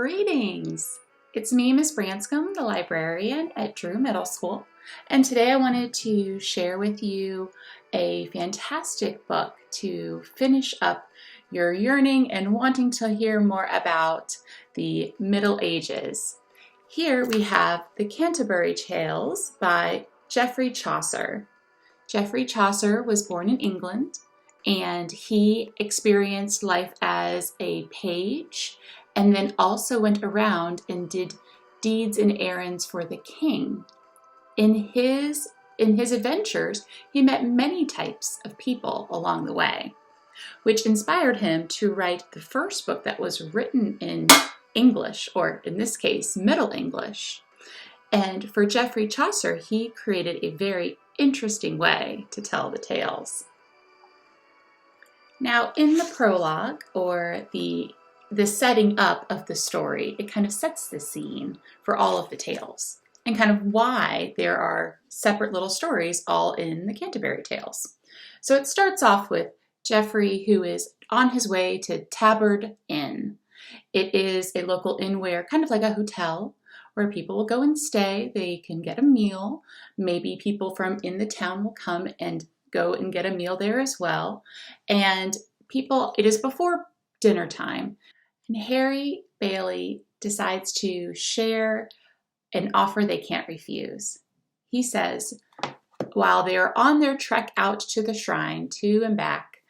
Greetings! It's me, Miss Branscombe, the librarian at Drew Middle School, and today I wanted to share with you a fantastic book to finish up your yearning and wanting to hear more about the Middle Ages. Here we have the Canterbury Tales by Geoffrey Chaucer. Geoffrey Chaucer was born in England, and he experienced life as a page and then also went around and did deeds and errands for the king. In his adventures, he met many types of people along the way, which inspired him to write the first book that was written in English, or in this case, Middle English. And for Geoffrey Chaucer, he created a very interesting way to tell the tales. Now, in the prologue, or the setting up of the story, it kind of sets the scene for all of the tales and kind of why there are separate little stories all in the Canterbury Tales. So it starts off with Geoffrey, who is on his way to Tabard Inn. It is a local inn where, kind of like a hotel, where people will go and stay. They can get a meal. Maybe people from in the town will come and go and get a meal there as well. And it is before dinner time. And Harry Bailey decides to share an offer they can't refuse. He says, while they are on their trek out to the shrine, to and back,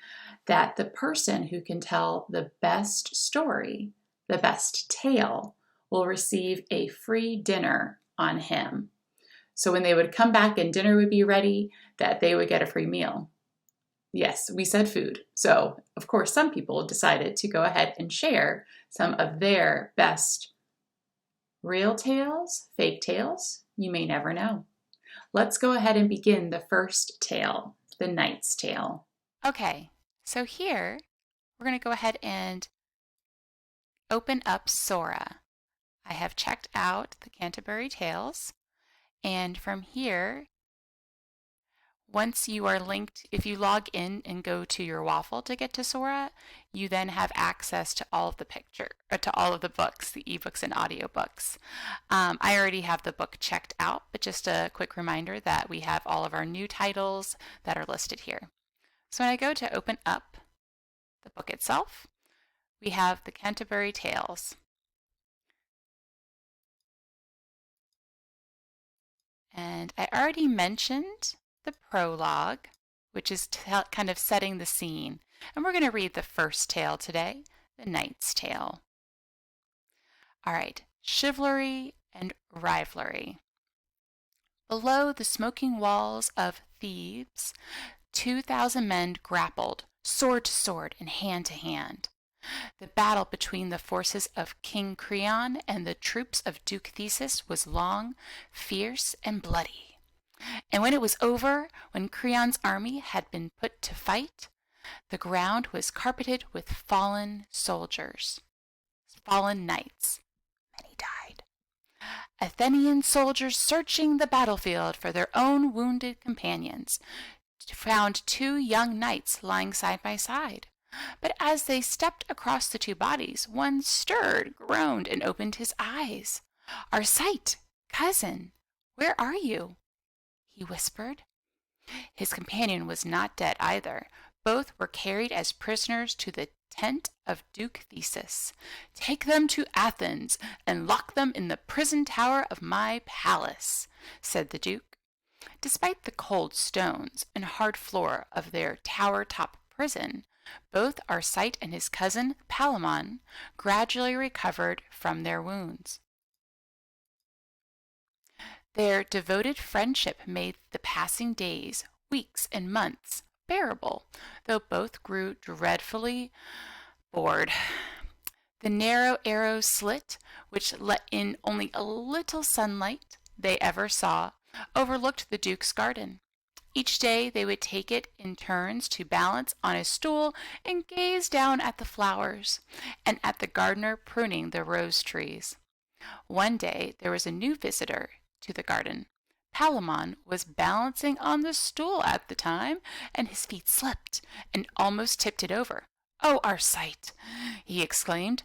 that the person who can tell the best story, the best tale, will receive a free dinner on him. So when they would come back and dinner would be ready, that they would get a free meal. Yes, we said food. So, of course, some people decided to go ahead and share some of their best real tales, fake tales. You may never know. Let's go ahead and begin the first tale, The Knight's Tale. Okay, so here we're going to go ahead and open up Sora. I have checked out the Canterbury Tales, and from here, once you are linked, if you log in and go to your waffle to get to Sora, you then have access to all of the books, the ebooks and audiobooks. I already have the book checked out, but just a quick reminder that we have all of our new titles that are listed here. So when I go to open up the book itself, we have the Canterbury Tales. And I already mentioned the prologue, which is kind of setting the scene. And we're going to read the first tale today, The Knight's Tale. All right, chivalry and rivalry. Below the smoking walls of Thebes, 2,000 men grappled, sword to sword and hand to hand. The battle between the forces of King Creon and the troops of Duke Theseus was long, fierce, and bloody. And when it was over, when Creon's army had been put to fight, the ground was carpeted with fallen soldiers, fallen knights. Many died. Athenian soldiers searching the battlefield for their own wounded companions found 2 young knights lying side by side. But as they stepped across the 2 bodies, one stirred, groaned, and opened his eyes. "Arcite, cousin, where are you?" he whispered. His companion was not dead either. Both were carried as prisoners to the tent of Duke Theseus. "Take them to Athens and lock them in the prison tower of my palace," said the Duke. Despite the cold stones and hard floor of their tower-top prison, both Arcite and his cousin Palamon gradually recovered from their wounds. Their devoted friendship made the passing days, weeks, and months bearable, though both grew dreadfully bored. The narrow arrow slit, which let in only a little sunlight they ever saw, overlooked the Duke's garden. Each day they would take it in turns to balance on a stool and gaze down at the flowers, and at the gardener pruning the rose trees. One day there was a new visitor to the garden. Palamon was balancing on the stool at the time, and his feet slipped and almost tipped it over. "Oh, Arcite!" he exclaimed.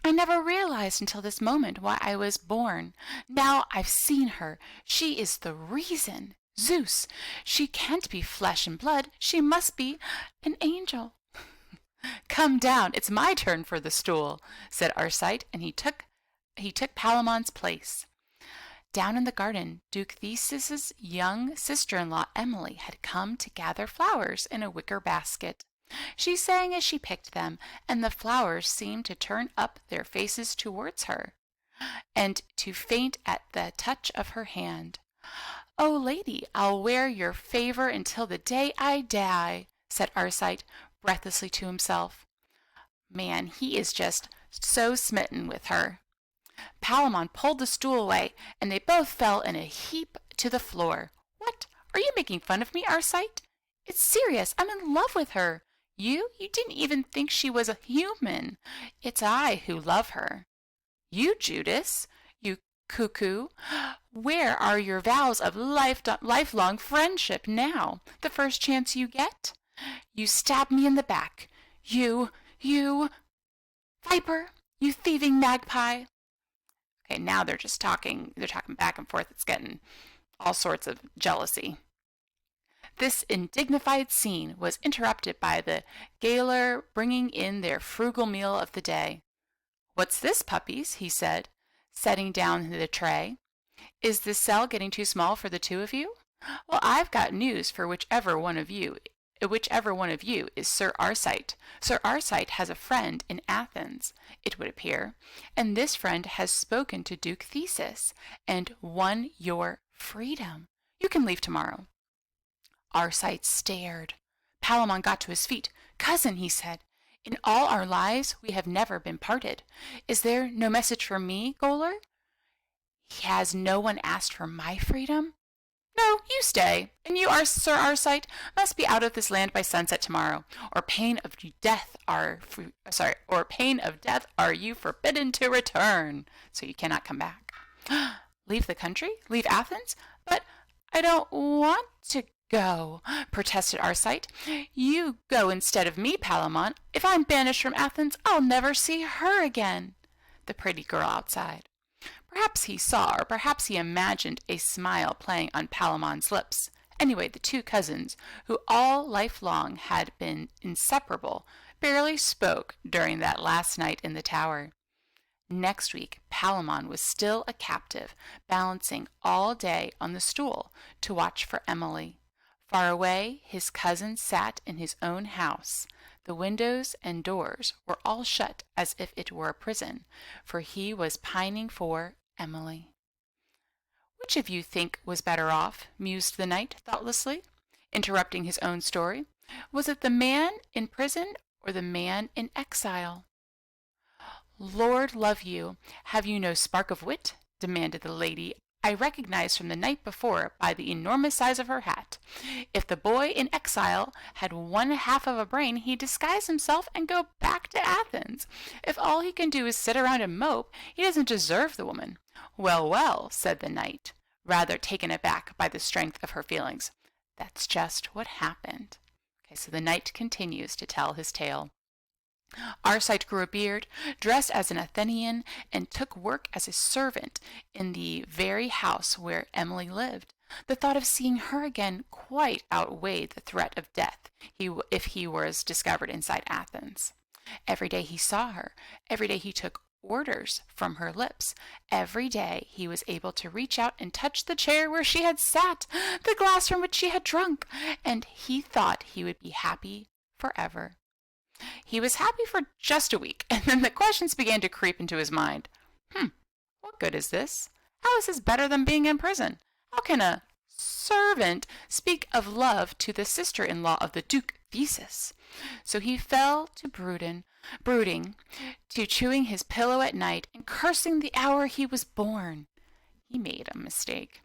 I never realized until this moment why I was born. Now I've seen her. She is the reason. Zeus, she can't be flesh and blood. She must be an angel. Come down, it's my turn for the stool, said Arcite, and he took Palamon's place. Down in the garden, Duke Theseus's young sister-in-law Emily had come to gather flowers in a wicker basket. She sang as she picked them, and the flowers seemed to turn up their faces towards her, and to faint at the touch of her hand. "Oh, lady, I'll wear your favor until the day I die," said Arcite breathlessly to himself. Man, he is just so smitten with her. Palamon pulled the stool away, and they both fell in a heap to the floor. "What? Are you making fun of me, Arcite? It's serious. I'm in love with her. You didn't even think she was a human. It's I who love her." "You, Judas? You cuckoo? Where are your vows of lifelong friendship now, the first chance you get? You stab me in the back. You viper, you thieving magpie." Okay, now they're just talking. They're talking back and forth. It's getting all sorts of jealousy. This indignified scene was interrupted by the gaoler bringing in their frugal meal of the day. "What's this, puppies?" he said, setting down the tray. "Is this cell getting too small for the two of you? Well, I've got news for whichever one of you is Sir Arcite. Sir Arcite has a friend in Athens, it would appear, and this friend has spoken to Duke Theseus and won your freedom. You can leave tomorrow." Arcite stared. Palamon got to his feet. "Cousin," he said, "in all our lives we have never been parted. Is there no message for me, gaoler? Has no one asked for my freedom?" "No, you stay, and you, Sir Arcite, must be out of this land by sunset tomorrow, or pain of death are you forbidden to return, so you cannot come back." "Leave the country? Leave Athens? But I don't want to go," protested Arcite. "You go instead of me, Palamon. If I'm banished from Athens, I'll never see her again." The pretty girl outside. Perhaps he saw, or perhaps he imagined a smile playing on Palamon's lips. Anyway, the two cousins, who all life long had been inseparable, barely spoke during that last night in the tower. Next week, Palamon was still a captive, balancing all day on the stool to watch for Emily. Far away, his cousin sat in his own house. The windows and doors were all shut as if it were a prison, for he was pining for Emily. "Which of you think was better off?" mused the knight thoughtlessly, interrupting his own story. "Was it the man in prison or the man in exile?" "Lord love you, have you no spark of wit?" demanded the lady I recognized from the night before by the enormous size of her hat. "If the boy in exile had one half of a brain, he'd disguise himself and go back to Athens. If all he can do is sit around and mope, he doesn't deserve the woman." "Well, well," said the knight, rather taken aback by the strength of her feelings. "That's just what happened." Okay, so the knight continues to tell his tale. Arcite grew a beard, dressed as an Athenian, and took work as a servant in the very house where Emily lived. The thought of seeing her again quite outweighed the threat of death if he was discovered inside Athens. Every day he saw her. Every day he took orders from her lips. Every day he was able to reach out and touch the chair where she had sat, the glass from which she had drunk, and he thought he would be happy forever. He was happy for just a week, and then the questions began to creep into his mind. What good is this? How is this better than being in prison? How can a servant speak of love to the sister-in-law of the Duke Theseus? So he fell to brooding, to chewing his pillow at night and cursing the hour he was born. He made a mistake.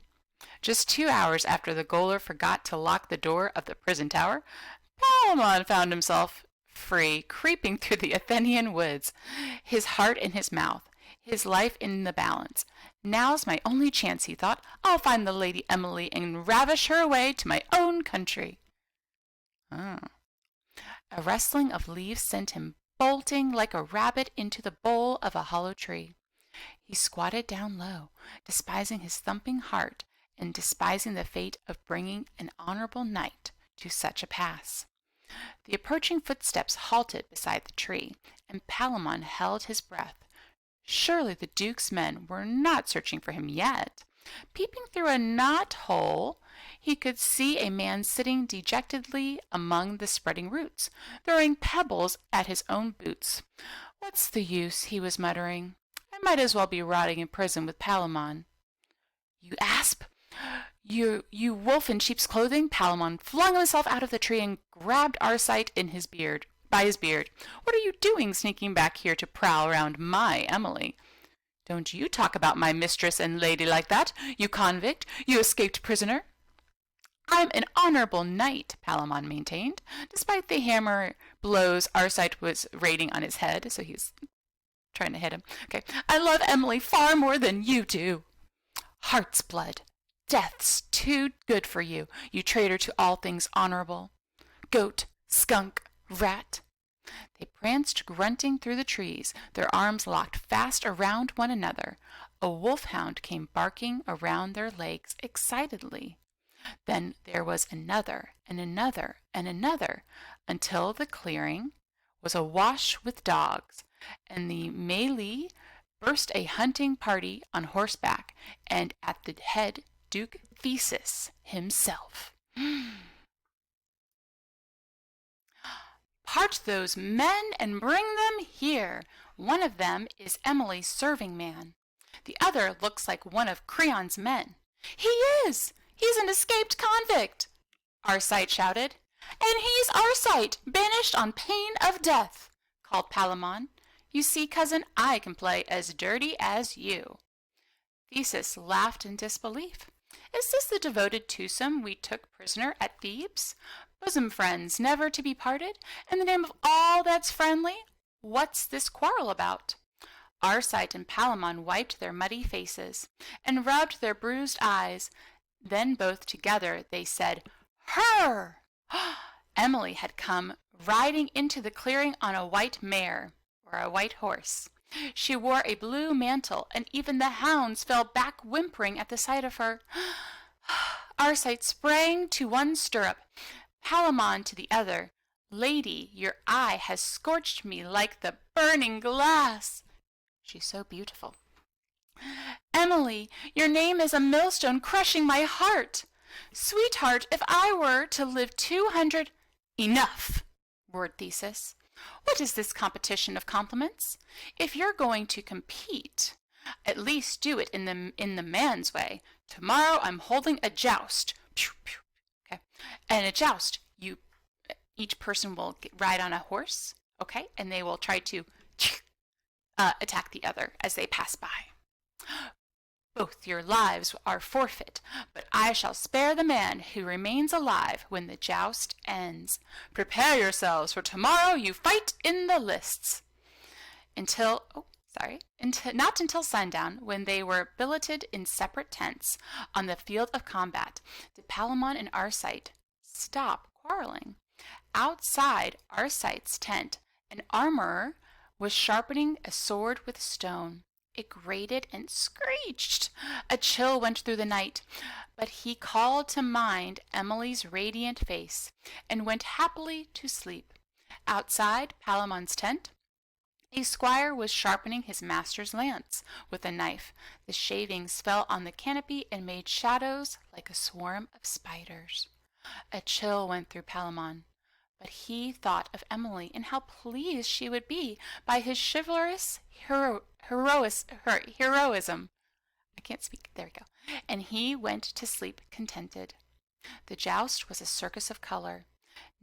Just 2 hours after the gaoler forgot to lock the door of the prison tower, Palamon found himself free, creeping through the Athenian woods, his heart in his mouth, his life in the balance. "Now's my only chance," he thought. "I'll find the Lady Emily and ravish her away to my own country." A rustling of leaves sent him bolting like a rabbit into the bole of a hollow tree. He squatted down low, despising his thumping heart and despising the fate of bringing an honorable knight to such a pass. The approaching footsteps halted beside the tree, and Palamon held his breath. Surely the Duke's men were not searching for him yet. Peeping through a knot-hole, he could see a man sitting dejectedly among the spreading roots, throwing pebbles at his own boots. "What's the use?" he was muttering. "I might as well be rotting in prison with Palamon." "You asp! You wolf in sheep's clothing!" Palamon flung himself out of the tree and grabbed Arcite by his beard. "What are you doing sneaking back here to prowl round my Emily? Don't you talk about my mistress and lady like that, you convict, you escaped prisoner." "I'm an honorable knight," Palamon maintained, despite the hammer blows Arcite was raining on his head, so he's trying to hit him. "Okay, I love Emily far more than you do." "Heart's blood. Death's too good for you, you traitor to all things honorable. Goat, skunk, rat." They pranced grunting through the trees, their arms locked fast around one another. A wolfhound came barking around their legs excitedly. Then there was another and another and another, until the clearing was awash with dogs, and the mêlée burst a hunting party on horseback, and at the head Duke Theseus himself. "Part those men and bring them here. One of them is Emily's serving man. The other looks like one of Creon's men." "He is! He's an escaped convict!" Arcite shouted. "And he's Arcite, banished on pain of death," called Palamon. "You see, cousin, I can play as dirty as you." Theseus laughed in disbelief. "Is this the devoted twosome we took prisoner at Thebes? Bosom friends, never to be parted? In the name of all that's friendly, what's this quarrel about?" Arcite and Palamon wiped their muddy faces and rubbed their bruised eyes. Then both together they said, "Her!" Emily had come riding into the clearing on a white mare, or a white horse. She wore a blue mantle, and even the hounds fell back whimpering at the sight of her. Arcite sprang to one stirrup, Palamon to the other. "Lady, your eye has scorched me like the burning glass." She's so beautiful. "Emily, your name is a millstone crushing my heart. Sweetheart, if I were to live 200—" "Enough!" roared Theseus. "What is this competition of compliments? If you're going to compete, at least do it in the man's way. Tomorrow I'm holding a joust. Pew, pew. Okay, and a joust, each person will ride on a horse, okay, and they will try to attack the other as they pass by. Both your lives are forfeit, but I shall spare the man who remains alive when the joust ends. Prepare yourselves, for tomorrow you fight in the lists." Not until sundown, when they were billeted in separate tents on the field of combat, did Palamon and Arcite stop quarreling. Outside Arcite's tent, an armorer was sharpening a sword with stone. It grated and screeched. A chill went through the night, but he called to mind Emily's radiant face and went happily to sleep. Outside Palamon's tent, a squire was sharpening his master's lance with a knife. The shavings fell on the canopy and made shadows like a swarm of spiders. A chill went through Palamon, but he thought of Emily and how pleased she would be by his chivalrous heroism. I can't speak. There we go. And he went to sleep contented. The joust was a circus of color.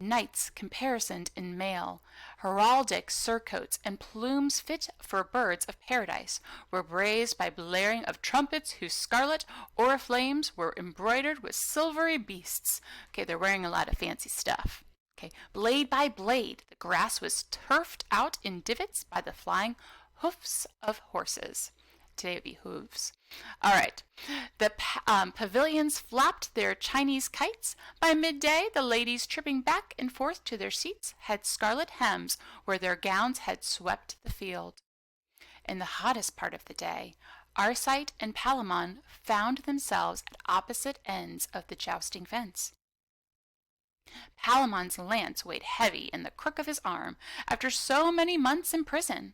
Knights caparisoned in mail, heraldic surcoats, and plumes fit for birds of paradise were blazed by blaring of trumpets whose scarlet oriflammes were embroidered with silvery beasts. Okay, they're wearing a lot of fancy stuff. Okay, blade by blade, the grass was turfed out in divots by the flying hoofs of horses. today would be hooves. All right. The pavilions flapped their Chinese kites. By midday, the ladies tripping back and forth to their seats had scarlet hems where their gowns had swept the field. In the hottest part of the day, Arcite and Palamon found themselves at opposite ends of the jousting fence. Palamon's lance weighed heavy in the crook of his arm after so many months in prison.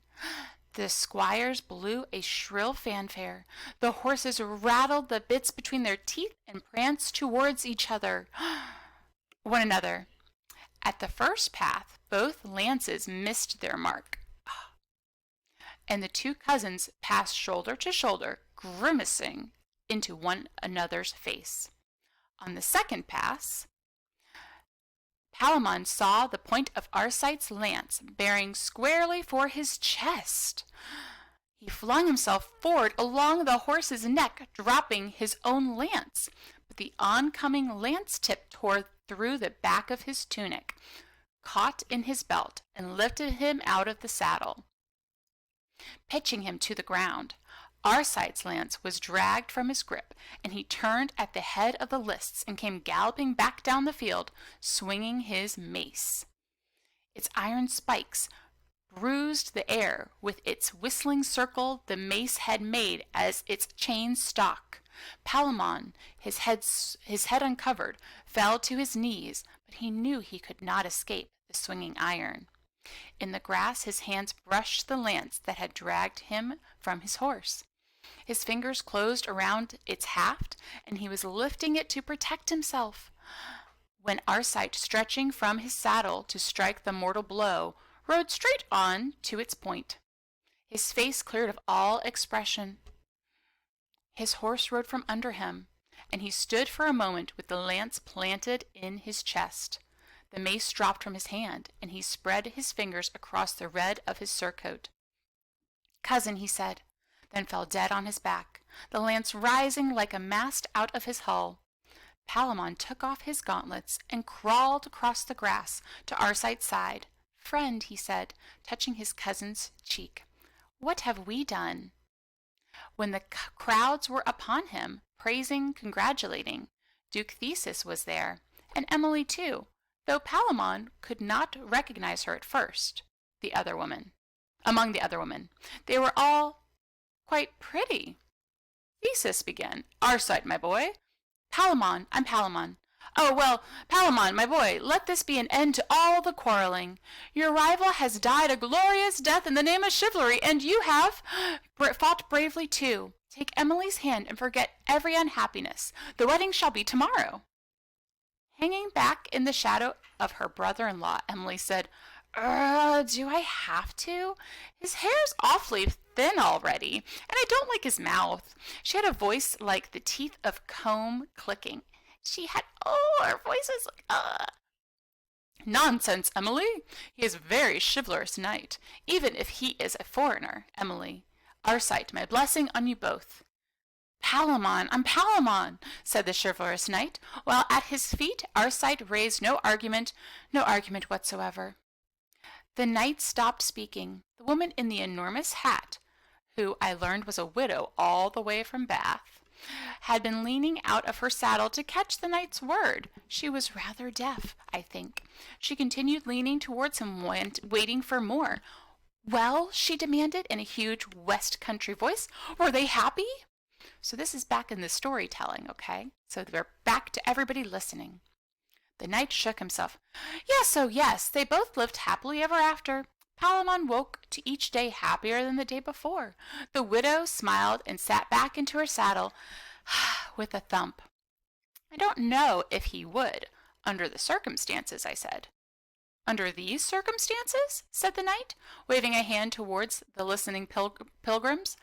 The squires blew a shrill fanfare. The horses rattled the bits between their teeth and pranced towards one another. At the first path, both lances missed their mark, and the two cousins passed shoulder to shoulder, grimacing into one another's face. On the second pass, Palamon saw the point of Arcite's lance bearing squarely for his chest. He flung himself forward along the horse's neck, dropping his own lance, but the oncoming lance tip tore through the back of his tunic, caught in his belt, and lifted him out of the saddle, pitching him to the ground. Arcite's lance was dragged from his grip, and he turned at the head of the lists and came galloping back down the field, swinging his mace. Its iron spikes bruised the air with its whistling circle the mace had made as its chain stock. Palamon, his head uncovered, fell to his knees, but he knew he could not escape the swinging iron. In the grass his hands brushed the lance that had dragged him from his horse. His fingers closed around its haft, and he was lifting it to protect himself, when Arcite, stretching from his saddle to strike the mortal blow, rode straight on to its point. His face cleared of all expression. His horse rode from under him, and he stood for a moment with the lance planted in his chest. The mace dropped from his hand, and he spread his fingers across the red of his surcoat. "Cousin," he said, then fell dead on his back, the lance rising like a mast out of his hull. Palamon took off his gauntlets and crawled across the grass to Arcite's side. "Friend," he said, touching his cousin's cheek, "what have we done?" When the crowds were upon him, praising, congratulating, Duke Theseus was there, and Emily too, though Palamon could not recognize her at first. Among the other women, they were all quite pretty. Theseus began. "Arcite, my boy." "Palamon, I'm Palamon." "Oh, well, Palamon, my boy, let this be an end to all the quarreling. Your rival has died a glorious death in the name of chivalry, and you have fought bravely too. Take Emily's hand and forget every unhappiness. The wedding shall be tomorrow." Hanging back in the shadow of her brother-in-law, Emily said, "Do I have to? His hair's awfully thin already, and I don't like his mouth." She had a voice like the teeth of comb clicking. Her voice was like, "Nonsense, Emily. He is a very chivalrous knight, even if he is a foreigner, Emily. Arcite, my blessing on you both." "Palamon, I'm Palamon," said the chivalrous knight, while at his feet Arcite raised no argument whatsoever. The knight stopped speaking. The woman in the enormous hat, who I learned was a widow all the way from Bath, had been leaning out of her saddle to catch the knight's word. She was rather deaf, I think. She continued leaning towards him, waiting for more. "Well," she demanded in a huge West Country voice, "were they happy?" So this is back in the storytelling, okay? So we're back to everybody listening. The knight shook himself. "Yes, oh yes, they both lived happily ever after. Palamon woke to each day happier than the day before." The widow smiled and sat back into her saddle with a thump. "I don't know if he would, under the circumstances," I said. "Under these circumstances?" said the knight, waving a hand towards the listening pilgrims.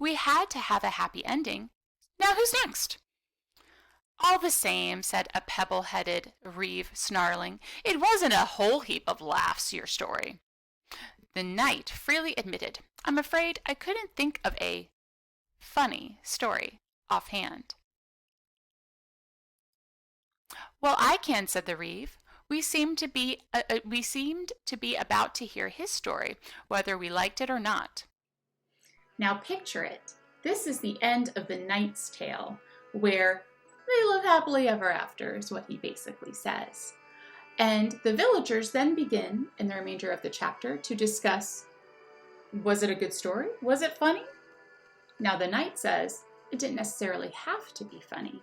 "We had to have a happy ending. Now who's next?" "All the same," said a pebble-headed reeve, snarling, "it wasn't a whole heap of laughs, your story." The knight freely admitted, "I'm afraid I couldn't think of a funny story offhand." "Well, I can," said the reeve. We seemed to be about to hear his story, whether we liked it or not. Now picture it. This is the end of the Knight's Tale, where they live happily ever after, is what he basically says. And the villagers then begin, in the remainder of the chapter, to discuss, was it a good story? Was it funny? Now the knight says it didn't necessarily have to be funny,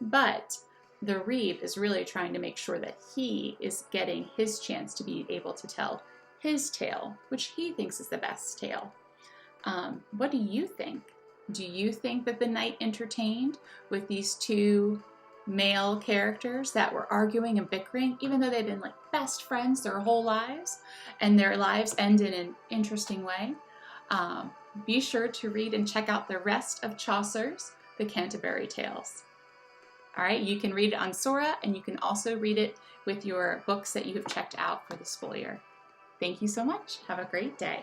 but the reeve is really trying to make sure that he is getting his chance to be able to tell his tale, which he thinks is the best tale. What do you think? Do you think that the knight entertained with these two male characters that were arguing and bickering, even though they've been like best friends their whole lives, and their lives end in an interesting way? Be sure to read and check out the rest of Chaucer's The Canterbury Tales. All right, you can read it on Sora, and you can also read it with your books that you have checked out for the school year. Thank you so much. Have a great day.